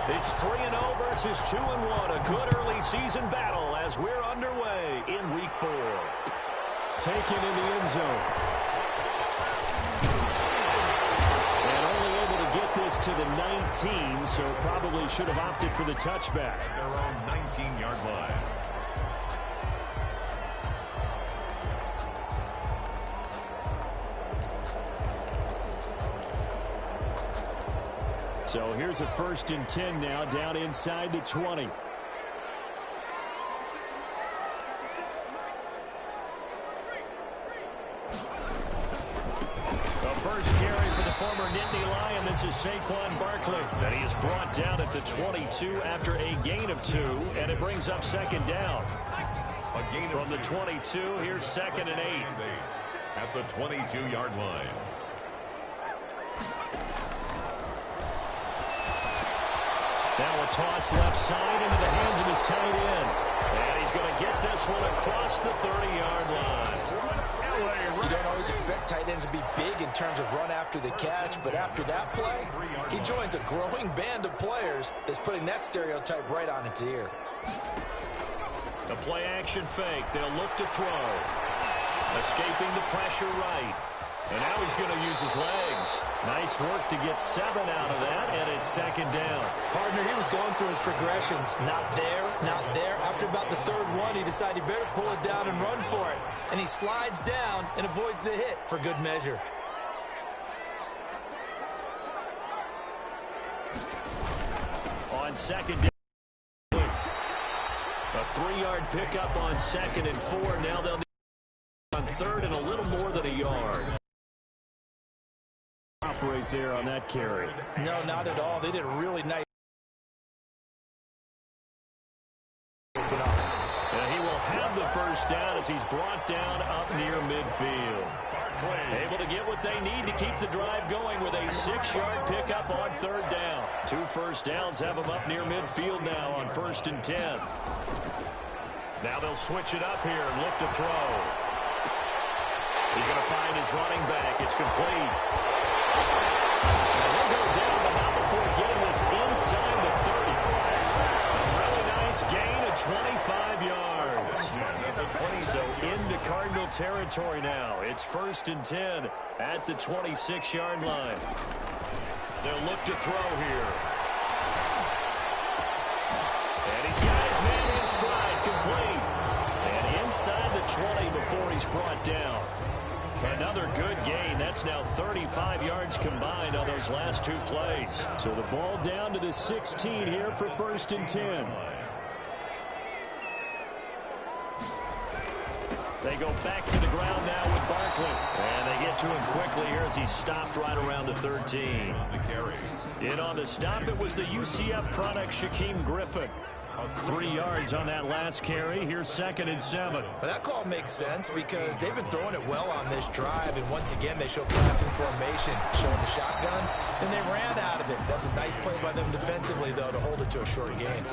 It's 3-0 versus 2-1. A good early season battle as we're underway in Week 4. Taken in the end zone. And only able to get this to the 19, so probably should have opted for the touchback. At their own 19-yard line. So here's a 1st and 10 now, down inside the 20. The first carry for the former Nittany Lion. This is Saquon Barkley. And he is brought down at the 22 after a gain of 2, and it brings up 2nd down. From the 22, here's 2nd and 8. At the 22-yard line. Now a toss left side into the hands of his tight end. And he's going to get this one across the 30-yard line. You don't always expect tight ends to be big in terms of run after the catch, but after that play, he joins a growing band of players that's putting that stereotype right on its ear. The play-action fake. They'll look to throw. Escaping the pressure right. And now he's going to use his legs. Nice work to get 7 out of that, and it's 2nd down. Partner, he was going through his progressions. Not there, not there. After about the 3rd one, he decided he better pull it down and run for it. And he slides down and avoids the hit for good measure. On 2nd down. A 3-yard pickup on 2nd and 4. Now they'll need on 3rd and a little more than a yard. Operate there on that carry. No, not at all. They did a really nice. And he will have the 1st down as he's brought down up near midfield. Able to get what they need to keep the drive going with a 6-yard pickup on 3rd down. 2 1st downs have him up near midfield now on 1st and 10. Now they'll switch it up here and look to throw. He's going to find his running back. It's complete. And he'll go down, but not before getting this inside the 30. A really nice gain of 25 yards. So into Cardinal territory now. It's 1st and 10 at the 26-yard line. They'll look to throw here. And he's got his man in stride, complete. And inside the 20 before he's brought down. Another good gain. That's now 35 yards combined on those last 2 plays. So the ball down to the 16 here for 1st and 10. They go back to the ground now with Barkley. And they get to him quickly here as he stopped right around the 13. In on the stop, it was the UCF product, Shaquem Griffin. 3 yards on that last carry. Here's 2nd and 7. But that call makes sense because they've been throwing it well on this drive, and once again they show passing formation, showing the shotgun. Then they ran out of it. That's a nice play by them defensively, though, to hold it to a short gain.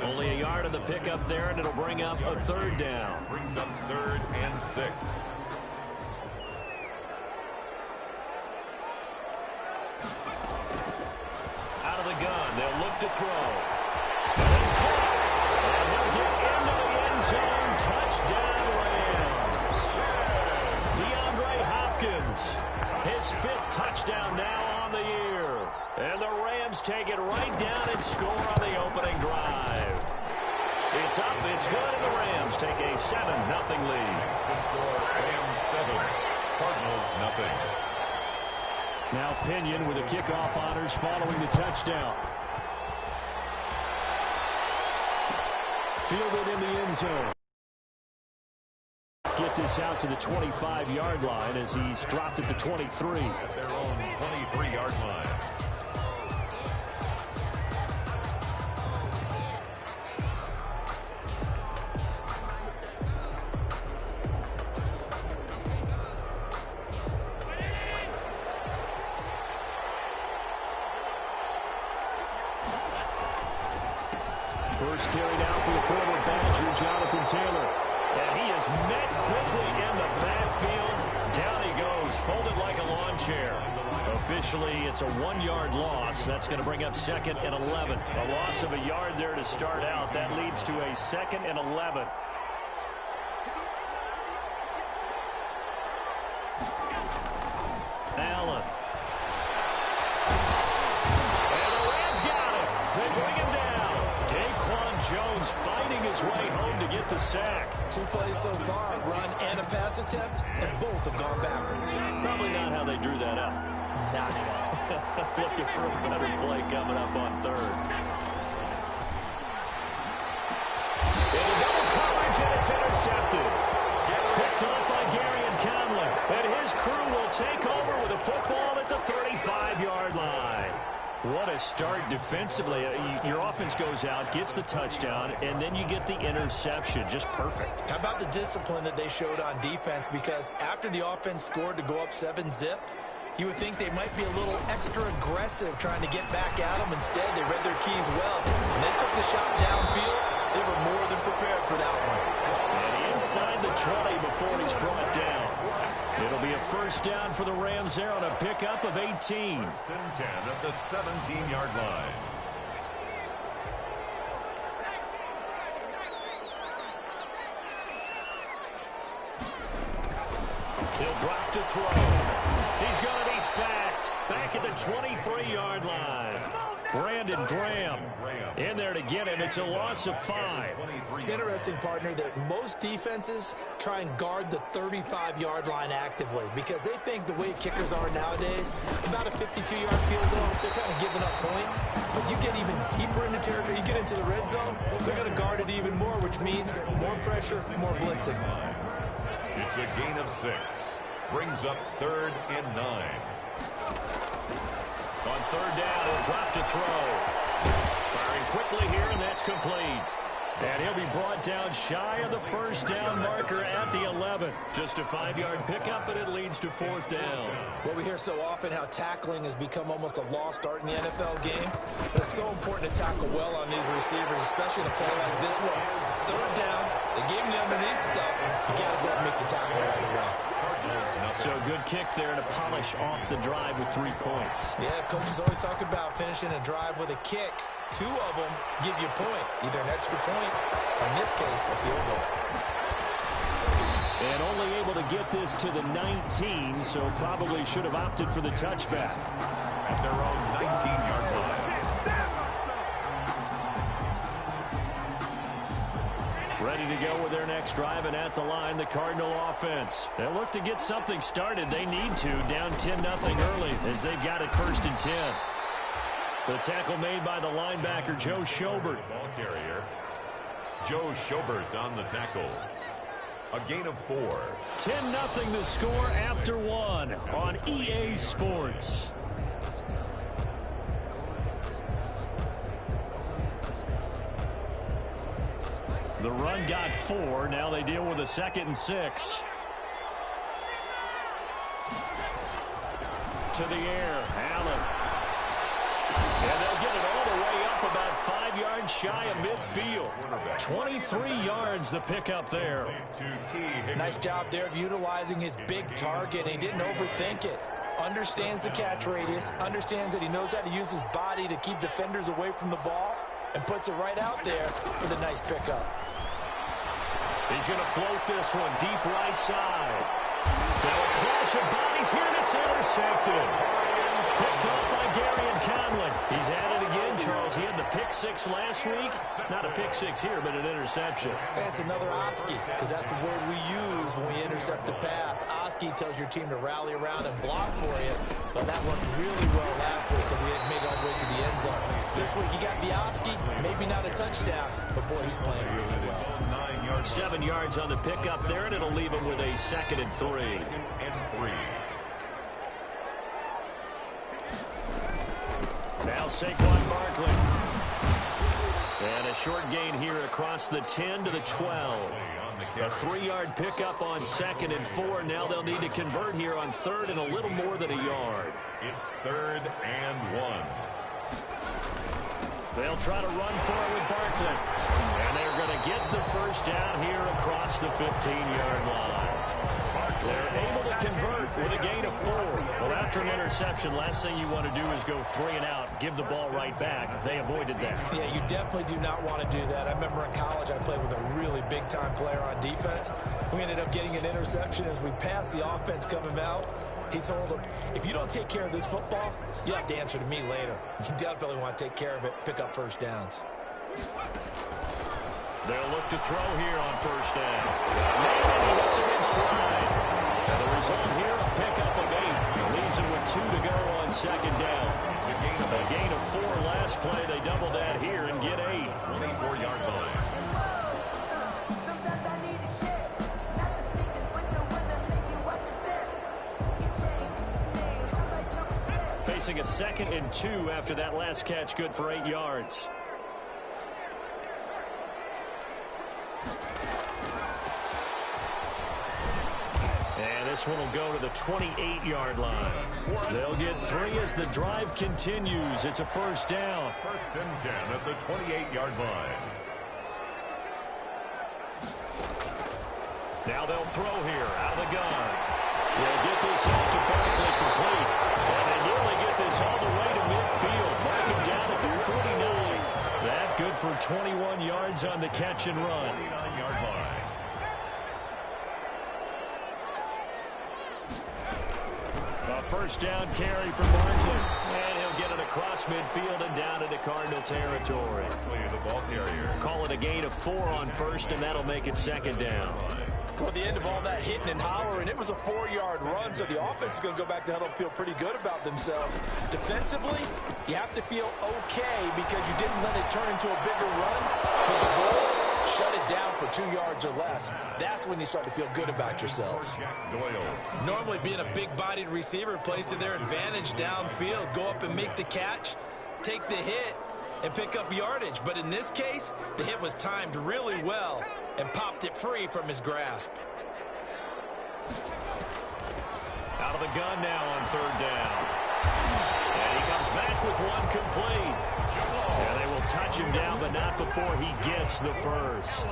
Only a yard on the pickup there, and it'll bring up a 3rd down. Brings up 3rd and 6. Out of the gun, they'll look to throw. It's caught. And they'll get into the end zone. Touchdown, Rams. DeAndre Hopkins, his 5th touchdown now on the year. And the Rams take it right down and score on the opening drive. It's up, it's good, and the Rams take a 7-0 lead. The score, Rams 7, Cardinals nothing. Now Pinion with the kickoff honors following the touchdown. Fielded in the end zone. Get this out to the 25-yard line as he's dropped at the 23. At their own 23-yard line. First carry now for the former Badger, Jonathan Taylor. And he is met quickly in the backfield. Down he goes, folded like a lawn chair. Officially, it's a 1-yard loss. That's going to bring up 2nd and 11. A loss of a yard there to start out. That leads to a 2nd and 11. Allen. And the Rams got it. They bring him down. Daquan Jones fighting his way home to get the sack. 2 plays so far, a run and a pass attempt, and both have gone backwards. Probably not how they drew that up. Not at all. Looking for a better play coming up on 3rd. In a double coverage, and it's intercepted. Picked up by Garyon Conley. And his crew will take over with a football at the 35-yard line. What a start defensively. Your offense goes out, gets the touchdown, and then you get the interception. Just perfect. How about the discipline that they showed on defense? Because after the offense scored to go up 7-zip, you would think they might be a little extra aggressive trying to get back at them. Instead, they read their keys well. And they took the shot downfield. They were more than prepared for that one. And inside the 20 before he's brought down. It'll be a first down for the Rams there on a pickup of 18. 1st and 10 at the 17-yard line. He'll drop to throw. He's going to be sacked. Back at the 23-yard line. Brandon Graham in there to get him. It's a loss of 5. It's interesting, partner, that most defenses try and guard the 35-yard line actively because they think the way kickers are nowadays, about a 52-yard field goal, they're kind of giving up points. But you get even deeper into territory, you get into the red zone, they're going to guard it even more, which means more pressure, more blitzing. It's a gain of 6. Brings up 3rd and 9. On 3rd down, he'll drop to throw. Firing quickly here, and that's complete. And he'll be brought down shy of the first down marker at the 11. Just a 5-yard pickup, but it leads to 4th down. Well, we hear so often how tackling has become almost a lost art in the NFL game. But it's so important to tackle well on these receivers, especially in a play like this one. 3rd down, they gave him the underneath stuff. You got to go and make the tackle right away. So a good kick there to polish off the drive with 3 points. Yeah, coaches always talk about finishing a drive with a kick. 2 of them give you points, either an extra point or, in this case, a field goal. And only able to get this to the 19, so probably should have opted for the touchback. At their own 19-yard line. Ready to go with their next drive, and at the line, the Cardinal offense. They'll look to get something started. They need to, down 10-0 early, as they've got it 1st and 10. The tackle made by the linebacker, Joe Schobert. Ball carrier, Joe Schobert on the tackle. A gain of 4. 10-0 the score after 1 on EA Sports. The run got 4. Now they deal with a 2nd and 6. To the air, Allen. And they'll get it all the way up about 5 yards shy of midfield. 23 yards the pickup there. Nice job there of utilizing his big target. He didn't overthink it. Understands the catch radius. Understands that he knows how to use his body to keep defenders away from the ball. And puts it right out there for the nice pickup. He's going to float this one deep right side. Now a clash of bodies here, and it's intercepted. Picked off by Garyon Conley. He's at it again, Charles. He had the pick 6 last week. Not a pick 6 here, but an interception. That's another Oski, because that's the word we use when we intercept the pass. Oski tells your team to rally around and block for you. But that worked really well last week because he didn't make it all the way to the end zone. This week he got the Oski, maybe not a touchdown, but boy, he's playing really well. 7 yards on the pickup there, and it'll leave him with a 2nd and 3. 2nd and 3. Now Saquon Barkley. And a short gain here across the 10 to the 12. A 3-yard pickup on 2nd and 4. Now they'll need to convert here on 3rd and a little more than a yard. It's 3rd and 1. They'll try to run for it with Barkley. And they're going to get the first down here across the 15-yard line. They're able to convert with a gain of 4. Well, after an interception, last thing you want to do is go 3 and out, give the ball right back. They avoided that. Yeah, you definitely do not want to do that. I remember in college I played with a really big-time player on defense. We ended up getting an interception as we passed the offense coming out. He told him, if you don't take care of this football, you have to answer to me later. You definitely want to take care of it, pick up first downs. They'll look to throw here on first down. And he hits him in stride. And the result here, a pickup of 8. Leaves him with 2 to go on second down. A gain of 4 last play. They double that here and get 8. 24-yard line. Facing a 2nd and 2 after that last catch, good for 8 yards. And this one will go to the 28-yard line. They'll get 3 as the drive continues. It's a first down. First and 10 at the 28-yard line. Now they'll throw here out of the gun. They'll get this out to Barkley complete. And they nearly get this all the way to midfield. Mark him down at the 49. That good for 21 yards on the catch and run. 29-yard line. A first down carry for Barkley. And he'll get it across midfield and down into Cardinal territory. The ball carrier. Call it a gain of 4 on first, and that'll make it second down. Well, at the end of all that hitting and hollering, it was a 4-yard run, so the offense is going to go back to huddle and feel pretty good about themselves. Defensively, you have to feel okay because you didn't let it turn into a bigger run. But the goal, shut it down for 2 yards or less. That's when you start to feel good about yourselves. Normally, being a big-bodied receiver plays to their advantage downfield. Go up and make the catch, take the hit, and pick up yardage. But in this case, the hit was timed really well and popped it free from his grasp. Out of the gun now on third down. And he comes back with one complete. And they will touch him down, but not before he gets the first.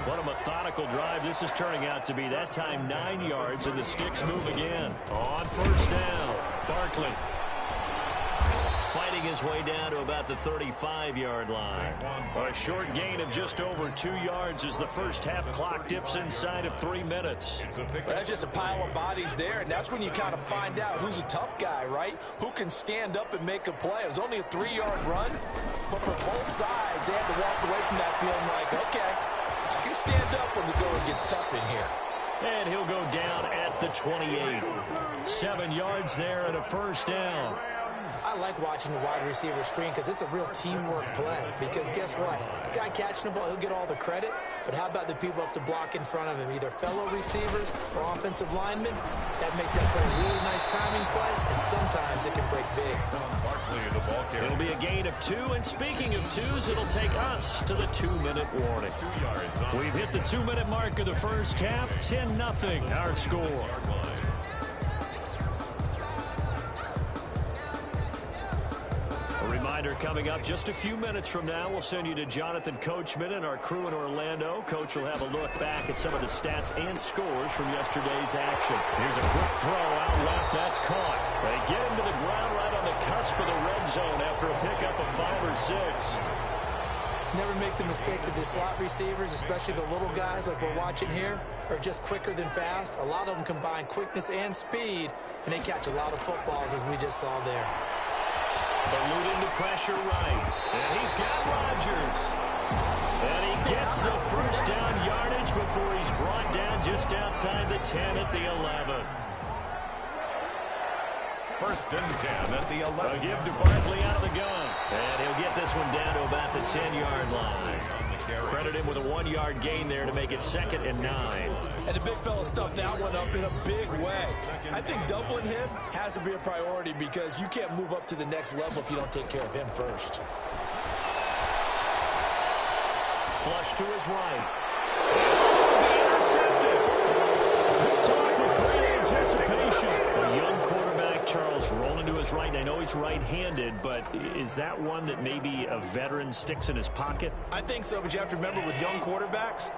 What a methodical drive this is turning out to be. That time 9 yards, and the Sticks move again. On first down, Barkley fighting his way down to about the 35-yard line. A short gain of just over 2 yards as the first half clock dips inside of 3 minutes. That's just a pile of bodies there, and that's when you kind of find out who's a tough guy, right? Who can stand up and make a play. It was only a 3-yard run, but for both sides, they had to walk away from that feeling like, okay, I can stand up when the going gets tough in here. And he'll go down at the 28. 7 yards there and a first down. I like watching the wide receiver screen because it's a real teamwork play. Because guess what? The guy catching the ball, he'll get all the credit. But how about the people up to block in front of him, either fellow receivers or offensive linemen? That makes that play a really nice timing play, and sometimes it can break big. It'll be a gain of 2, and speaking of 2s, it'll take us to the 2-minute warning. 2 yards. We've hit the 2-minute mark of the first half, 10-0 our score. Reminder coming up just a few minutes from now. We'll send you to Jonathan Coachman and our crew in Orlando. Coach will have a look back at some of the stats and scores from yesterday's action. Here's a quick throw out left. That's caught. They get him to the ground right on the cusp of the red zone after a pickup of 5 or 6. Never make the mistake that the slot receivers, especially the little guys like we're watching here, are just quicker than fast. A lot of them combine quickness and speed, and they catch a lot of footballs, as we just saw there. Eluding the pressure right. And he's got Rodgers. And he gets the first down yardage before he's brought down just outside the 10 at the 11. First and 10 at the 11. A give to Barkley out of the gun. And he'll get this one down to about the 10-yard line. Credit him with a 1-yard gain there to make it 2nd and 9. And the big fella stuffed that one up in a big way. I think doubling him has to be a priority because you can't move up to the next level if you don't take care of him first. Flush to his right. Intercepted. Picked off with great anticipation. A young quarterback, Charles, rolling to his right. I know he's right-handed, but is that one that maybe a veteran sticks in his pocket? I think so, but you have to remember with young quarterbacks,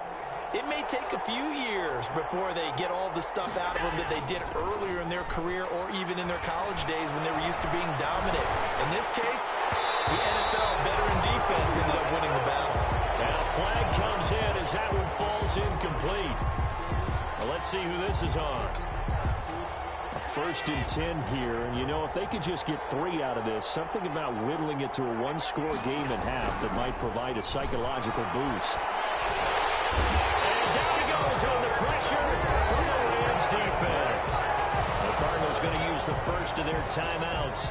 it may take a few years before they get all the stuff out of them that they did earlier in their career or even in their college days when they were used to being dominant. In this case, the NFL veteran defense ended up winning the battle. And a flag comes in as that one falls incomplete. Well, let's see who this is on. A 1st and 10 here, and you know, if they could just get 3 out of this, something about whittling it to a one-score game and a half that might provide a psychological boost. And down he goes on the pressure from the Rams defense. The Cardinals going to use the first of their timeouts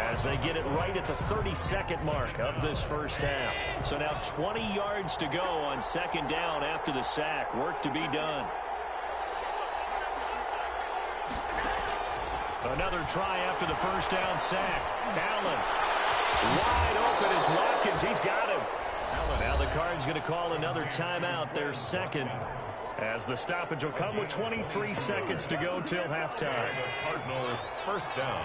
as they get it right at the 32nd mark of this first half. So now 20 yards to go on 2nd down after the sack. Work to be done. Another try after the first down sack. Allen wide open as Watkins. He's got him. Now the Cards going to call another timeout, their 2nd, as the stoppage will come with 23 seconds to go till halftime. Cardinals first down.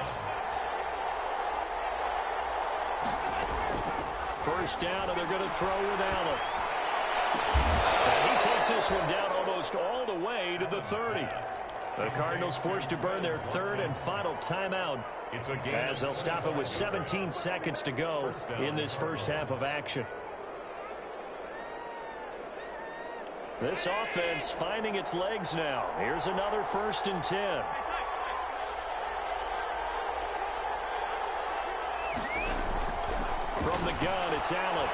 First down, and they're going to throw with Allen. And he takes this one down almost all the way to the 30. The Cardinals forced to burn their 3rd and final timeout as they'll stop it with 17 seconds to go in this first half of action. This offense finding its legs now. Here's another 1st and 10. From the gun, it's Allen.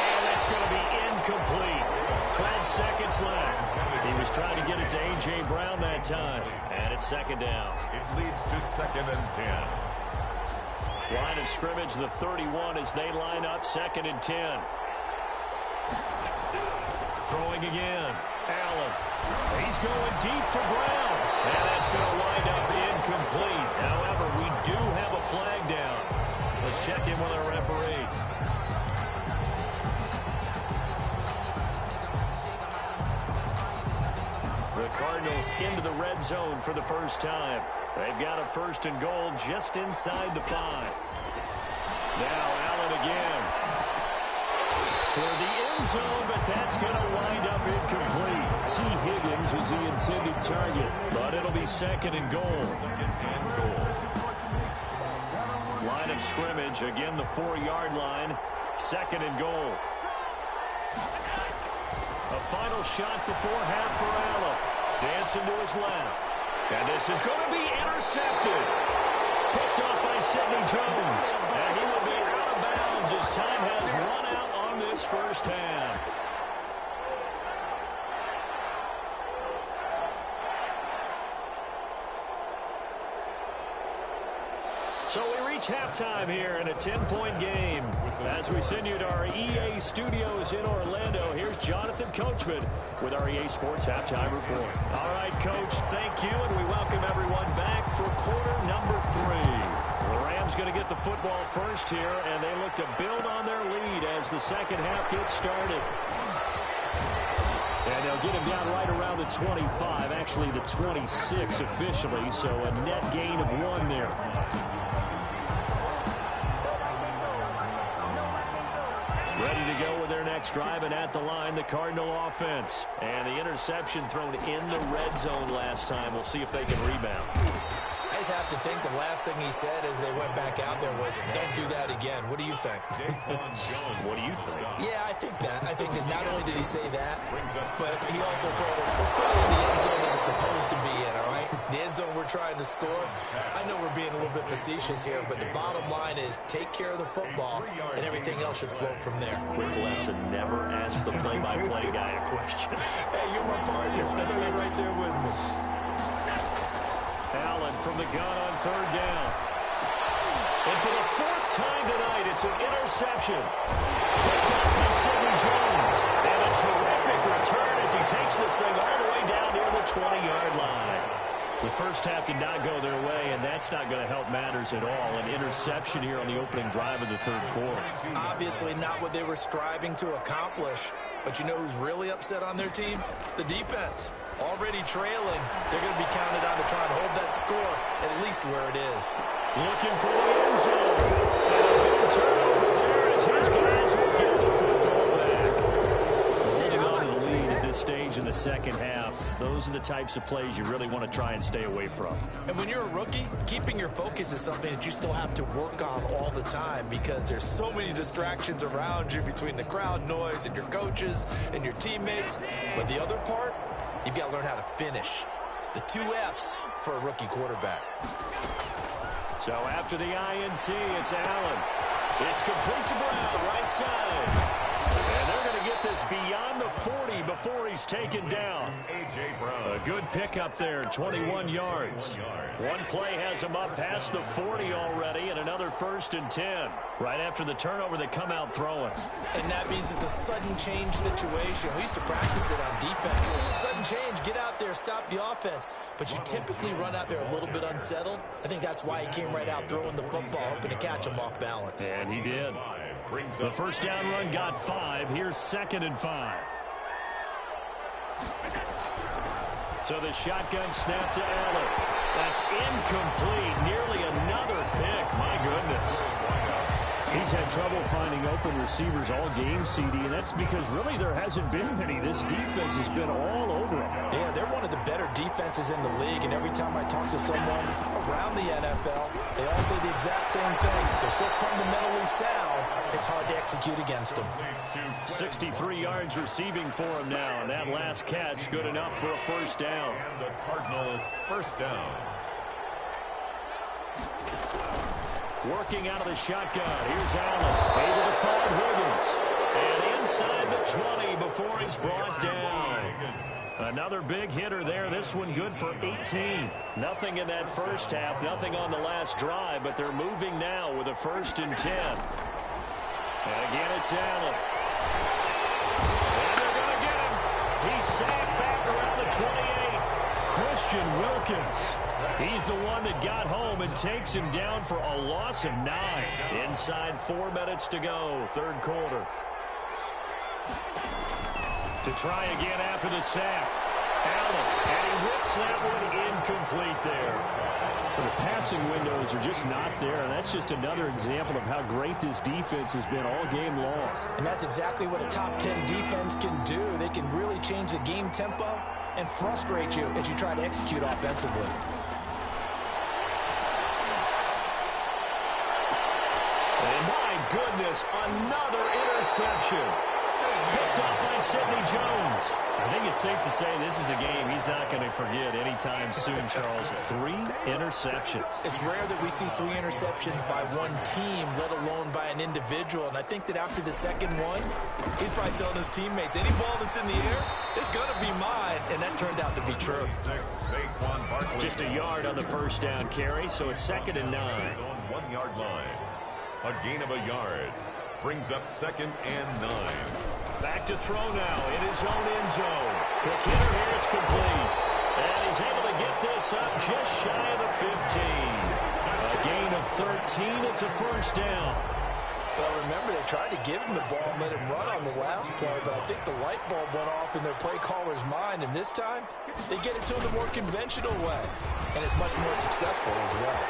And that's going to be incomplete. 12 seconds left. He was trying to get it to A.J. Brown that time. And it's 2nd down. It leads to 2nd and 10. Line of scrimmage, the 31 as they line up, 2nd and 10. Throwing again. Allen. He's going deep for Brown. And that's going to wind up incomplete. However, we do have a flag down. Let's check in with our referee. The Cardinals into the red zone for the first time. They've got a 1st and goal just inside the 5. Now Allen again. Toward the end zone, but that's going to wind up incomplete. T. Higgins was the intended target, but it'll be 2nd and goal. Line of scrimmage, again the 4-yard line, 2nd and goal. A final shot before half for Allen. Dancing to his left. And this is going to be intercepted. Picked off by Sidney Jones. And he will be out of bounds as time has run out on this first half. So we reach halftime here in a 10-point game. As we send you to our EA studios in Orlando, here's Jonathan Coachman with our EA Sports Halftime Report. All right, Coach, thank you, and we welcome everyone back for quarter number 3. The Rams going to get the football first here, and they look to build on their lead as the second half gets started. And they'll get him down right around the 25, actually the 26 officially, so a net gain of 1 there. Ready to go with their next drive, and at the line, the Cardinal offense. And the interception thrown in the red zone last time. We'll see if they can rebound. I just have to think the last thing he said as they went back out there was, don't do that again. What do you think? What do you think? Yeah, I think that. I think that not only did he say that, but he also told him, let's put it in the end zone that it's supposed to be in, all right? The end zone we're trying to score. I know we're being a little bit facetious here, but the bottom line is take care of the football, and everything else should flow from there. Quick lesson, never ask the play-by-play guy a question. Hey, you're my partner. I know you're right there with me. Allen from the gun on 3rd down. And for the 4th time tonight, it's an interception. Picked up by Sidney Jones. And a terrific return as he takes this thing all the way down near the 20-yard line. The first half did not go their way, and that's not going to help matters at all. An interception here on the opening drive of the 3rd quarter. Obviously not what they were striving to accomplish. But you know who's really upset on their team? The defense. Already trailing, they're going to be counted on to try and hold that score at least where it is. Looking for the end zone. And a big turnover there as his guys will get the football back. the second half. Those are the types of plays you really want to try and stay away from. And when you're a rookie, keeping your focus is something that you still have to work on all the time because there's so many distractions around you between the crowd noise and your coaches and your teammates. But the other part, you've got to learn how to finish. It's the 2 F's for a rookie quarterback. So after the INT, it's Allen. It's complete to Brown, right side. And they're going to get this beyond the 40 before he's taken down. A.J. Brown. A good pickup there, 21 yards. One play has him up past the 40 already, and another 1st and 10. Right after the turnover, they come out throwing. And that means it's a sudden change situation. We used to practice it on defense. Sudden change, get out there, stop the offense. But you typically run out there a little bit unsettled. I think that's why he came right out throwing the football, hoping to catch him off balance. And he did. The first down run got 5. Here's 2nd and 5. So the shotgun snap to Allen. That's incomplete. Nearly another pick. My goodness. He's had trouble finding open receivers all game, CD, and that's because really there hasn't been many. This defense has been all over him. Yeah, they're one of the better defenses in the league, and every time I talk to someone around the NFL, they all say the exact same thing. They're so fundamentally sound, it's hard to execute against them. 63 yards receiving for him now, and that last catch good enough for a first down. And the Cardinals first down. Working out of the shotgun. Here's Allen. Able to find Higgins. And inside the 20 before he's brought down. Another big hitter there. This one good for 18. Nothing in that first half. Nothing on the last drive. But they're moving now with a 1st and 10. And again, it's Allen. And they're going to get him. He's sacked back around the 28. Christian Wilkins. He's the one that got home and takes him down for a loss of 9. Inside 4 minutes to go, 3rd quarter. To try again after the sack. Allen, and he whips that one incomplete there. The passing windows are just not there, and that's just another example of how great this defense has been all game long. And that's exactly what a top 10 defense can do. They can really change the game tempo and frustrate you as you try to execute offensively. And my goodness, another interception. Picked up by Sidney Jones. I think it's safe to say this is a game he's not going to forget anytime soon, Charles. 3 interceptions. It's rare that we see 3 interceptions by one team, let alone by an individual. And I think that after the second one, he's probably telling his teammates, any ball that's in the air, it's going to be mine. And that turned out to be true. Just a yard on the first down carry, so it's 2nd and 9. On 1 yard line. A gain of a yard. Brings up 2nd and 9. Back to throw now in his own end zone. Quick hitter here, it's complete. And he's able to get this up just shy of the 15. A gain of 13, it's a first down. Well, remember, they tried to give him the ball and let him run on the last play, but I think the light bulb went off in their play caller's mind, and this time, they get it to him the more conventional way, and it's much more successful as well.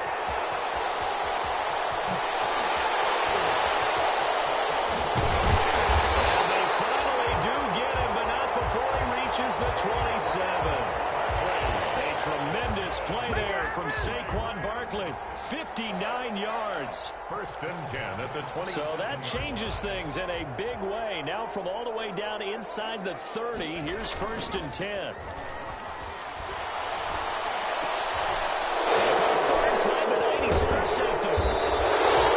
The 27. A tremendous play there from Saquon Barkley. 59 yards. 1st and 10 at the 27. So that changes things in a big way. Now from all the way down inside the 30, here's 1st and 10. And for the 3rd time tonight, he's intercepted.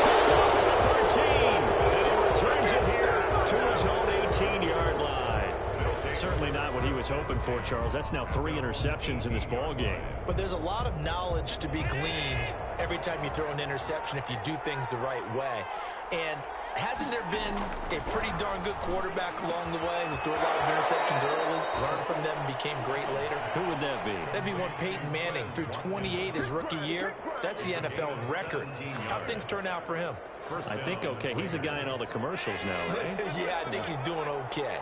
Picked off at the 13. And he returns it here to his own 18-yard line. Certainly not what he was hoping for, Charles. That's now 3 interceptions in this ball game. But there's a lot of knowledge to be gleaned every time you throw an interception if you do things the right way. And hasn't there been a pretty darn good quarterback along the way who threw a lot of interceptions early, learned from them, and became great later? Who would that be? That'd be one Peyton Manning. Threw 28 his rookie year. That's the NFL record. How'd things turn out for him? I think okay. He's a guy in all the commercials now, right? Yeah, I think he's doing okay.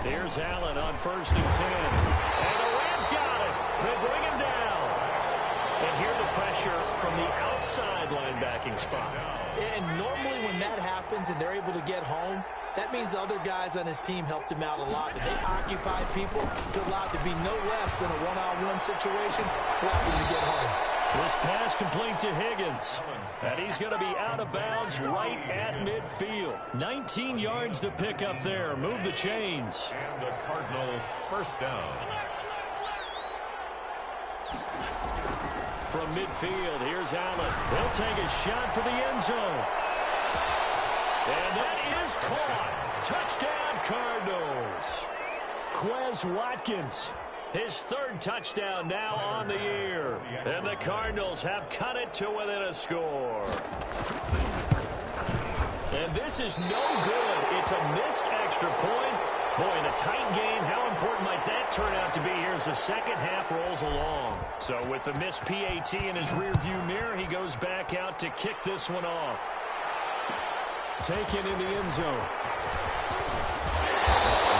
Here's Allen on 1st and 10. And the Rams got it. They bring him down. And here the pressure from the outside linebacking spot. And normally when that happens and they're able to get home, that means the other guys on his team helped him out a lot. That they occupy people to allow it to be no less than a one-on-one situation. Allows him to get home. This pass complete to Higgins. And he's going to be out of bounds right at midfield. 19 yards to pick up there. Move the chains. And the Cardinal first down. From midfield, here's Allen. He'll take a shot for the end zone. And that is caught. Touchdown, Cardinals. Quez Watkins, his third touchdown now on the year. And the Cardinals have cut it to within a score. And this is no good. It's a missed extra point. Boy, in a tight game, how important might that turn out to be here as the second half rolls along? So with the missed PAT in his rearview mirror, he goes back out to kick this one off. Taken in the end zone.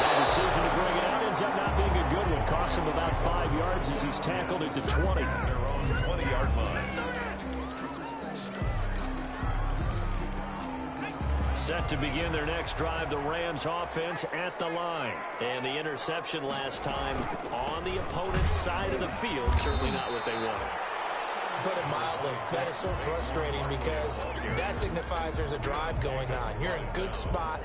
The decision to bring it out ends up not being a good one. Costs him about 5 yards as he's tackled it to 20. Their own 20-yard line. Set to begin their next drive, the Rams offense at the line. And the interception last time on the opponent's side of the field. Certainly not what they wanted. Put it mildly, that is so frustrating because that signifies there's a drive going on. You're in a good spot,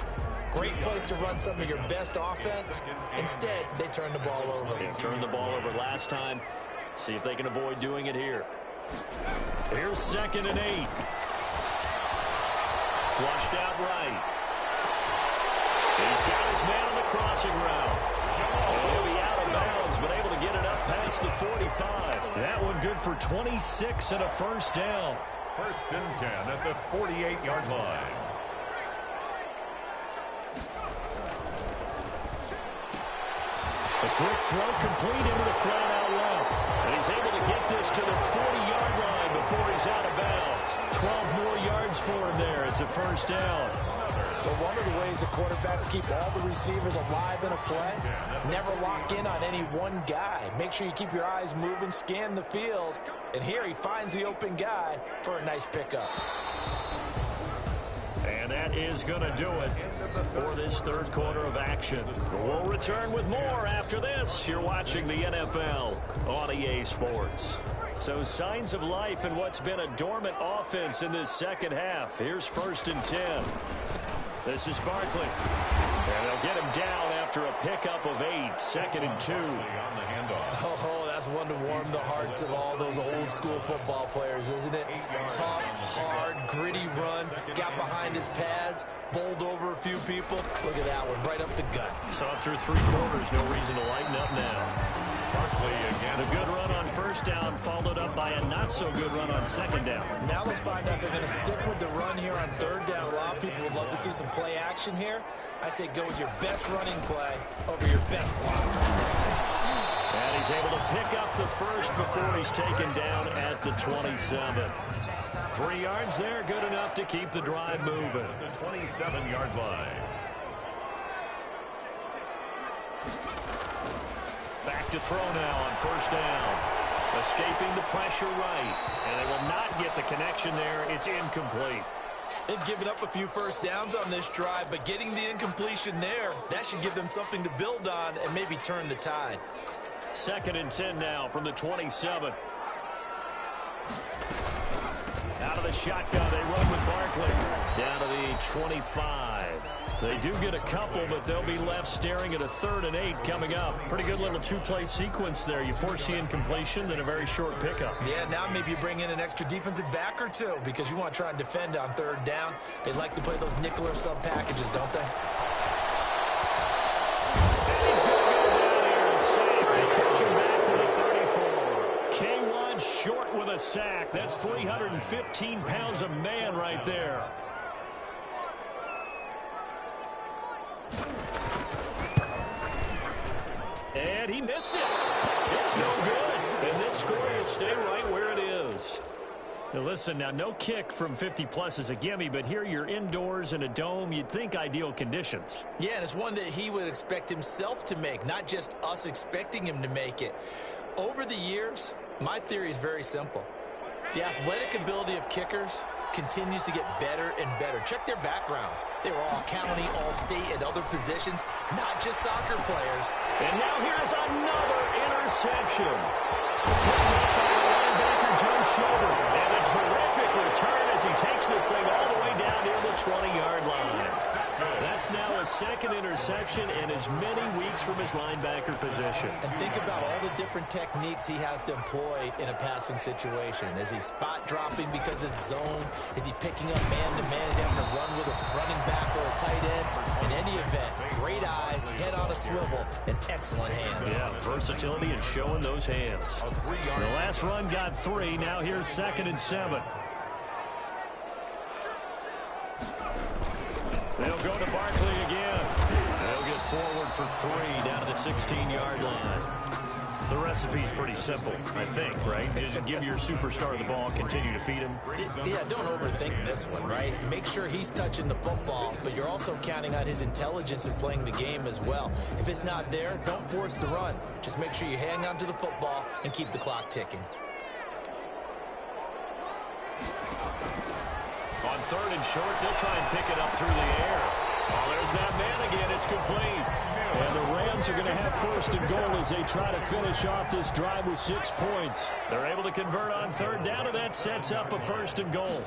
great place to run some of your best offense. Instead, they turn the ball over. They turned the ball over last time. See if they can avoid doing it here. Here's 2nd and 8. Flushed out right. He's got his man on the crossing route. And he'll be out of bounds, but able to get it up past the 45. That one good for 26 and a first down. 1st and 10 at the 48-yard line. A quick throw complete into the flat out left. And he's able to get this to the 40-yard line before he's out of bounds. 12 more yards for him there. It's a first down. But one of the ways the quarterbacks keep all the receivers alive in a play, never lock in on any one guy. Make sure you keep your eyes moving, scan the field. And here he finds the open guy for a nice pickup. And that is going to do it for this third quarter of action. We'll return with more after this. You're watching the NFL on EA Sports. So signs of life in what's been a dormant offense in this second half. Here's 1st and 10. This is Barkley. And they'll get him down after a pickup of 8. 2nd and 2. Oh, that's one to warm the hearts of all those old school football players, isn't it? Tough, hard, gritty run. Got behind his pads, bowled over a few people. Look at that one, right up the gut. So through 3 quarters, no reason to lighten up now. Barkley again. The good run on first down followed up by a not-so-good run on second down. Now let's find out if they're going to stick with the run here on third down. A lot of people would love to see some play action here. I say go with your best running play over your best blocker. And he's able to pick up the first before he's taken down at the 27. 3 yards there, good enough to keep the drive moving. The 27-yard line. Back to throw now on first down. Escaping the pressure right. And they will not get the connection there. It's incomplete. They've given up a few first downs on this drive, but getting the incompletion there, that should give them something to build on and maybe turn the tide. 2nd and 10 now from the 27. Out of the shotgun, they run with Barkley. Down to the 25. They do get a couple, but they'll be left staring at a 3rd and 8 coming up. Pretty good little 2-play sequence there. You force the incompletion, then a very short pickup. Yeah, now maybe you bring in an extra defensive back or two because you want to try and defend on 3rd down. They like to play those nickel or sub packages, don't they? And he's going to go down here and save. They push him back to the 34. K1 short with a sack. That's 315 pounds of man right there. And he missed it. It's no good. And this score will stay right where it is. Now listen, now no kick from 50-plus is a gimme, but here you're indoors in a dome. You'd think ideal conditions. Yeah, and it's one that he would expect himself to make, not just us expecting him to make it. Over the years, My theory is very simple. The athletic ability of kickers continues to get better and better. Check their backgrounds. They were all county, all state, and other positions, not just soccer players. And now here's another interception. Picked up by the linebacker, Joe Schobert. And a terrific return as he takes this thing all the way down near the 20-yard line. That's now a second interception in as many weeks from his linebacker position. And think about all the different techniques he has to employ in a passing situation. Is he spot dropping because it's zone? Is he picking up man-to-man? Is he having to run with a running back or a tight end? In any event, great eyes, head on a swivel, and excellent hands. Yeah, versatility and showing those hands. The last run got 3. Now here's 2nd and 7. They'll go to Barkley again. They'll get forward for 3 down to the 16-yard line. The recipe's pretty simple, I think, right? Just give your superstar the ball, continue to feed him. Yeah, don't overthink this one, right? Make sure he's touching the football, but you're also counting on his intelligence in playing the game as well. If it's not there, don't force the run. Just make sure you hang on to the football and keep the clock ticking. On 3rd and short, they'll try and pick it up through the air. Oh, there's that man again. It's complete. And the Rams are going to have 1st and goal as they try to finish off this drive with 6 points. They're able to convert on 3rd down, and that sets up a 1st and goal.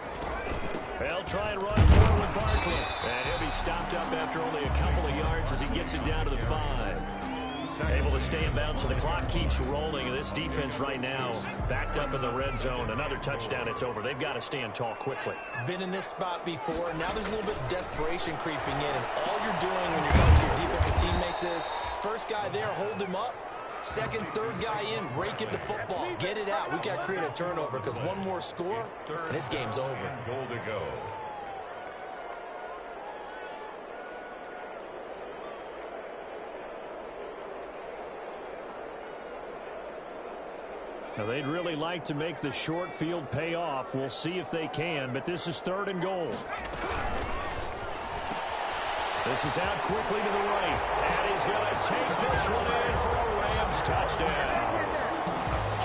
They'll try and run forward with Barkley. And he'll be stopped up after only a couple of yards as he gets it down to the 5. Able to stay in bounds, so the clock keeps rolling. And this defense right now backed up in the red zone. Another touchdown, it's over. They've got to stand tall quickly. Been in this spot before. Now there's a little bit of desperation creeping in. And all you're doing when you're going to your defensive teammates is, first guy there, hold him up. Second, third guy in, rake at the football. Get it out. We've got to create a turnover because one more score, and this game's over. Goal to go. Now, they'd really like to make the short field pay off. We'll see if they can, but this is 3rd and goal. This is out quickly to the right. And he's going to take this one in for a Rams touchdown.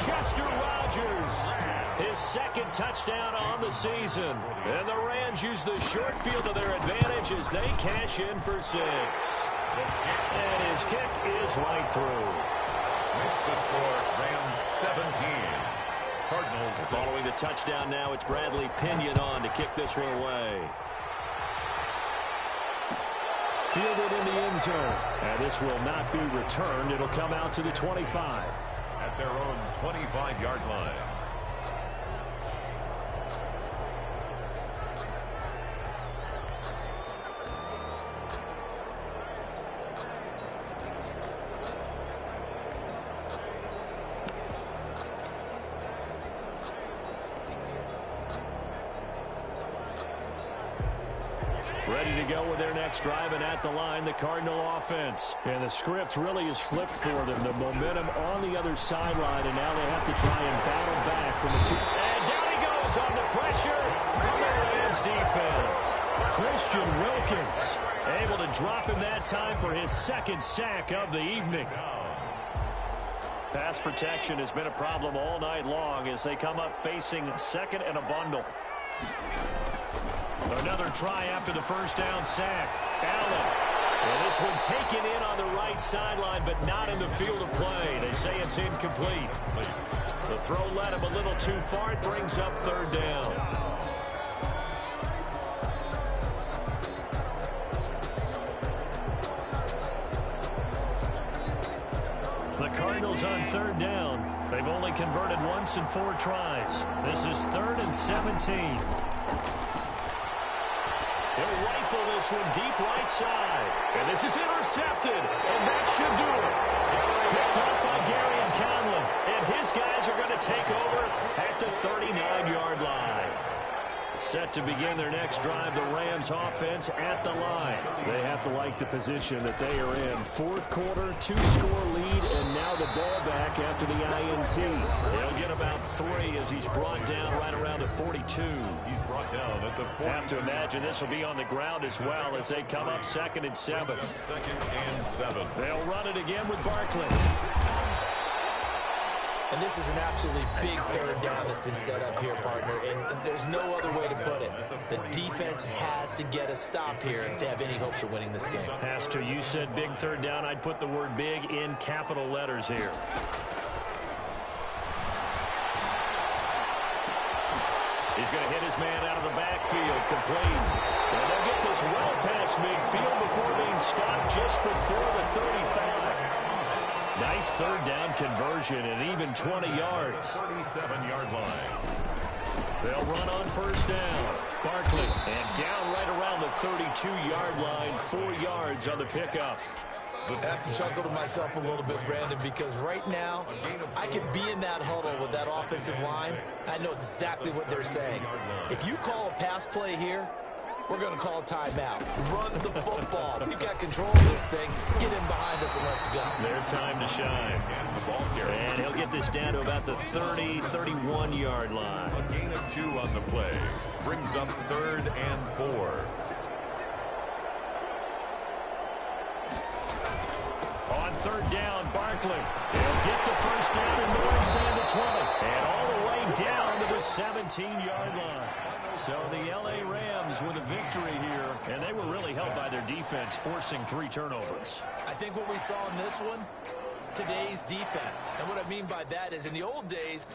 Chester Rogers, his 2nd touchdown on the season. And the Rams use the short field to their advantage as they cash in for 6. And his kick is right through. Makes the score Rams 17. Cardinals. Following the touchdown now, it's Bradley Pinion on to kick this one away. Fielded in the end zone. And this will not be returned. It'll come out to the 25. At their own 25-yard line. Ready to go with their next drive, and at the line, the Cardinal offense. And the script really is flipped for them. The momentum on the other sideline, and now they have to try and battle back from the 2. And down he goes on the pressure from the Rams defense. Christian Wilkins able to drop him that time for his 2nd sack of the evening. Pass protection has been a problem all night long as they come up facing 2nd and a bundle. Another try after the 1st down sack. Allen. And this one taken in on the right sideline, but not in the field of play. They say it's incomplete. The throw led him a little too far. It brings up 3rd down. The Cardinals on 3rd down. They've only converted once in 4 tries. This is 3rd and 17. He'll rifle this one deep right side. And this is intercepted. And that should do it. Picked up by Gary Conlon. And his guys are going to take over at the 39-yard line. Set to begin their next drive, the Rams offense at the line. They have to like the position that they are in. 4th quarter, 2-score lead, and now the ball back after the INT. They'll get about 3 as he's brought down right around the 42. He's brought down at the 40. Have to imagine this will be on the ground as well as they come up 2nd and 7. 2nd and 7. They'll run it again with Barkley. And this is an absolutely big third down that's been set up here, partner, and there's no other way to put it. The defense has to get a stop here if they have any hopes of winning this game. Pastor, you said big third down. I'd put the word big in capital letters here. He's going to hit his man out of the backfield, complete. And they'll get this well past midfield before being stopped just before the 35. Nice third down conversion and even 20 yards. 37-yard line. They'll run on first down. Barkley, and down right around the 32-yard line, 4 yards on the pickup. I have to chuckle to myself a little bit, Brandon, because right now, I could be in that huddle with that offensive line. I know exactly what they're saying. If you call a pass play here, we're going to call a timeout. Run the football. We've got control of this thing. Get in behind us and let's go. Their time to shine. And he'll get this down to about the 30-31-yard line. A gain of 2 on the play. Brings up 3rd and 4. On third down, Barkley. He'll get the first down and more inside the 20. And all the way down to the 17-yard line. So the L.A. Rams with a victory here, and they were really helped by their defense, forcing 3 turnovers. I think what we saw in this one, today's defense. And what I mean by that is in the old days,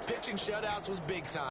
pitching shutouts was big time.